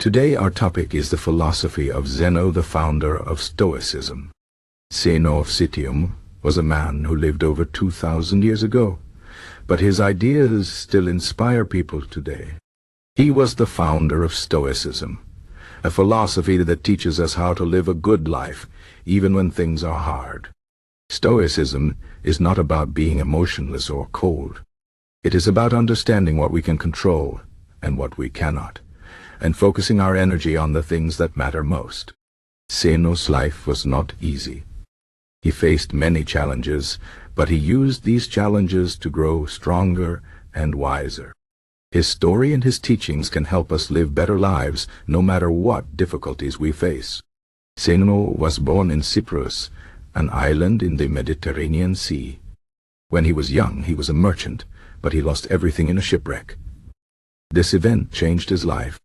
Today our topic is the philosophy of Zeno, the founder of Stoicism. Zeno of Citium was a man who lived over 2,000 years ago, but his ideas still inspire people today. He was the founder of Stoicism, a philosophy that teaches us how to live a good life even when things are hard. Stoicism is not about being emotionless or cold. It is about understanding what we can control and what we cannot, and focusing our energy on the things that matter most. Zeno's life was not easy. He faced many challenges, but he used these challenges to grow stronger and wiser. His story and his teachings can help us live better lives no matter what difficulties we face. Zeno was born in Cyprus, an island in the Mediterranean Sea. When he was young, he was a merchant, but he lost everything in a shipwreck. This event changed his life.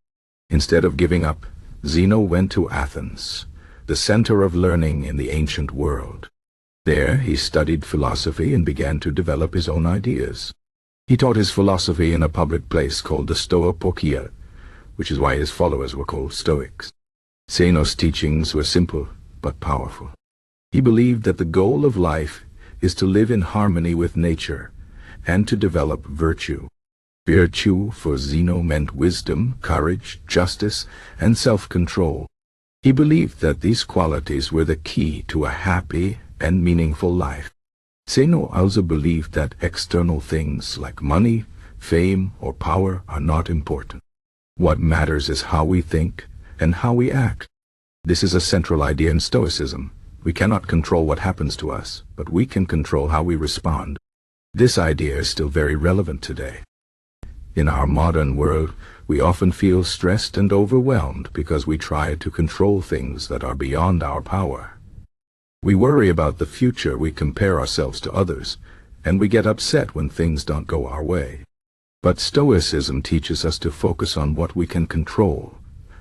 Instead of giving up, Zeno went to Athens, the center of learning in the ancient world. There he studied philosophy and began to develop his own ideas. He taught his philosophy in a public place called the Stoic, which is why his followers were called Stoics. Zeno's teachings were simple but powerful. He believed that the goal of life is to live in harmony with nature and to develop virtue. Virtue for Zeno meant wisdom, courage, justice, and self-control. He believed that these qualities were the key to a happy and meaningful life. Zeno also believed that external things like money, fame, or power are not important. What matters is how we think and how we act. This is a central idea in Stoicism. We cannot control what happens to us, but we can control how we respond. This idea is still very relevant today. In our modern world, we often feel stressed and overwhelmed because we try to control things that are beyond our power. We worry about the future, we compare ourselves to others, and we get upset when things don't go our way. But Stoicism teaches us to focus on what we can control: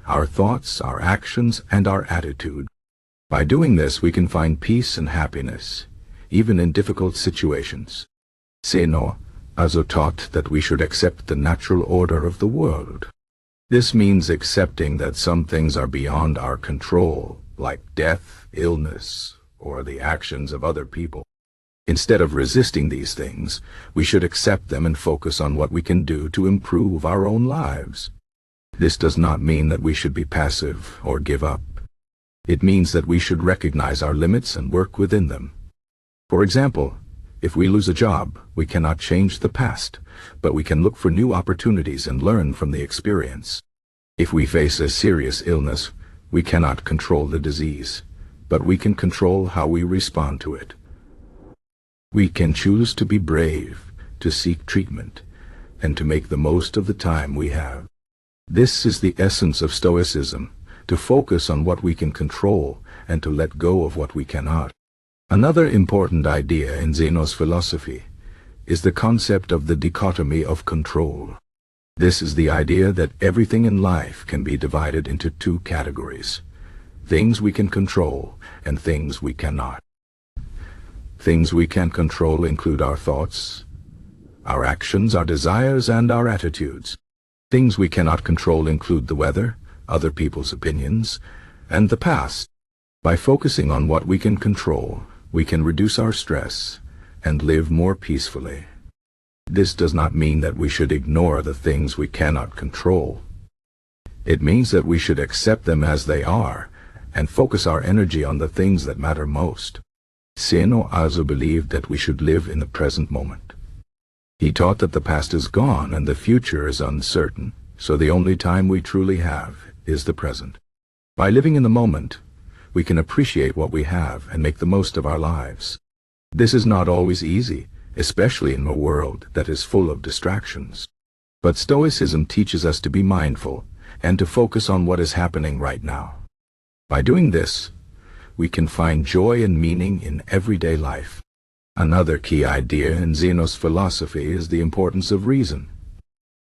our thoughts, our actions, and our attitude. By doing this, we can find peace and happiness, even in difficult situations. Zeno also taught that we should accept the natural order of the world. This means accepting that some things are beyond our control, like death, illness, or the actions of other people. Instead of resisting these things, we should accept them and focus on what we can do to improve our own lives. This does not mean that we should be passive or give up. It means that we should recognize our limits and work within them. For example, if we lose a job, we cannot change the past, but we can look for new opportunities and learn from the experience. If we face a serious illness, we cannot control the disease, but we can control how we respond to it. We can choose to be brave, to seek treatment, and to make the most of the time we have. This is the essence of Stoicism, to focus on what we can control and to let go of what we cannot. Another important idea in Zeno's philosophy is the concept of the dichotomy of control. This is the idea that everything in life can be divided into two categories: things we can control and things we cannot. Things we can control include our thoughts, our actions, our desires, and our attitudes. Things we cannot control include the weather, other people's opinions, and the past. By focusing on what we can control, we can reduce our stress and live more peacefully. This does not mean that we should ignore the things we cannot control. It means that we should accept them as they are and focus our energy on the things that matter most. Zeno also believed that we should live in the present moment. He taught that the past is gone and the future is uncertain, so the only time we truly have is the present. By living in the moment, we can appreciate what we have and make the most of our lives. This is not always easy, especially in a world that is full of distractions. But Stoicism teaches us to be mindful and to focus on what is happening right now. By doing this, we can find joy and meaning in everyday life. Another key idea in Zeno's philosophy is the importance of reason.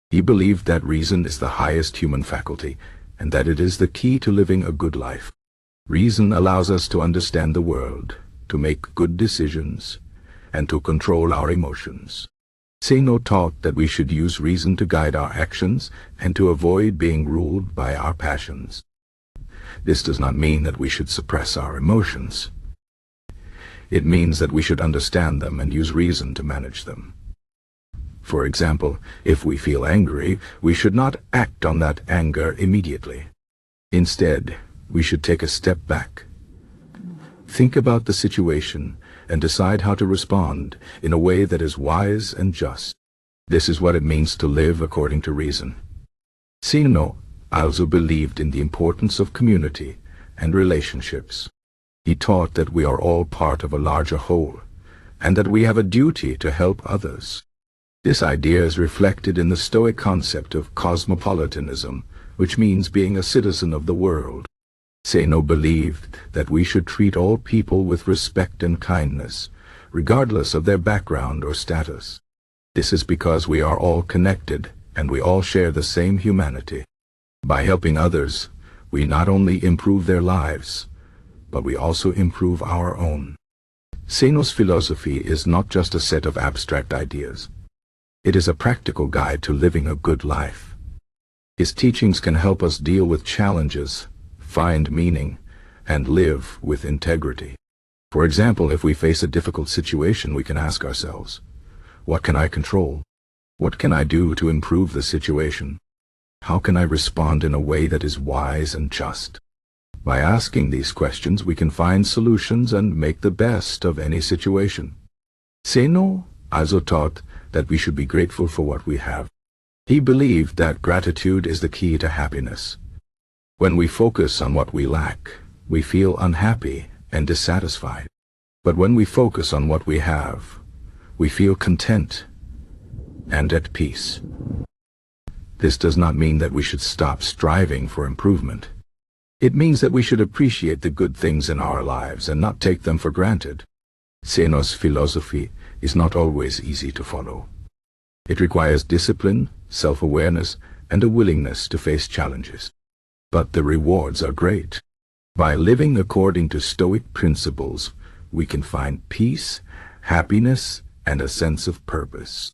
He believed that reason is the highest human faculty and that it is the key to living a good life. Reason allows us to understand the world, to make good decisions, and to control our emotions. Zeno taught that we should use reason to guide our actions and to avoid being ruled by our passions. This does not mean that we should suppress our emotions. It means that we should understand them and use reason to manage them. For example, if we feel angry, we should not act on that anger immediately. Instead, we should take a step back. Think about the situation and decide how to respond in a way that is wise and just. This is what it means to live according to reason. Zeno also believed in the importance of community and relationships. He taught that we are all part of a larger whole, and that we have a duty to help others. This idea is reflected in the Stoic concept of cosmopolitanism, which means being a citizen of the world. Zeno believed that we should treat all people with respect and kindness, regardless of their background or status. This is because we are all connected and we all share the same humanity. By helping others, we not only improve their lives, but we also improve our own. Zeno's philosophy is not just a set of abstract ideas. It is a practical guide to living a good life. His teachings can help us deal with challenges, find meaning, and live with integrity. For example, if we face a difficult situation, we can ask ourselves, what can I control? What can I do to improve the situation? How can I respond in a way that is wise and just? By asking these questions, we can find solutions and make the best of any situation. Zeno also taught that we should be grateful for what we have. He believed that gratitude is the key to happiness. When we focus on what we lack, we feel unhappy and dissatisfied. But when we focus on what we have, we feel content and at peace. This does not mean that we should stop striving for improvement. It means that we should appreciate the good things in our lives and not take them for granted. Zeno's philosophy is not always easy to follow. It requires discipline, self-awareness, and a willingness to face challenges. But the rewards are great. By living according to Stoic principles, we can find peace, happiness, and a sense of purpose.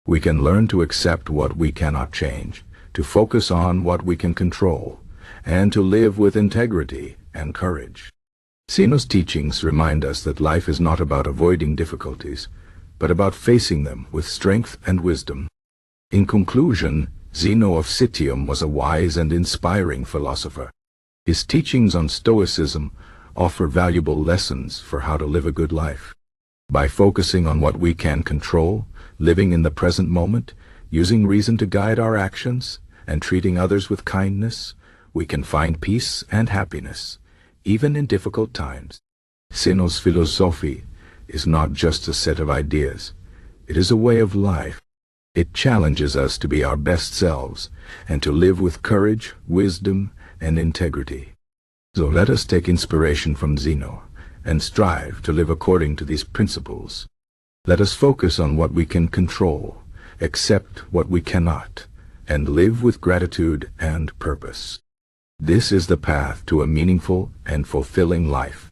We can learn to accept what we cannot change, to focus on what we can control, and to live with integrity and courage. Zeno's teachings remind us that life is not about avoiding difficulties, but about facing them with strength and wisdom. In conclusion, Zeno of Citium was a wise and inspiring philosopher. His teachings on Stoicism offer valuable lessons for how to live a good life. By focusing on what we can control, living in the present moment, using reason to guide our actions, and treating others with kindness, we can find peace and happiness, even in difficult times. Zeno's philosophy is not just a set of ideas. It is a way of life. It challenges us to be our best selves and to live with courage, wisdom, and integrity. So let us take inspiration from Zeno and strive to live according to these principles. Let us focus on what we can control, accept what we cannot, and live with gratitude and purpose. This is the path to a meaningful and fulfilling life.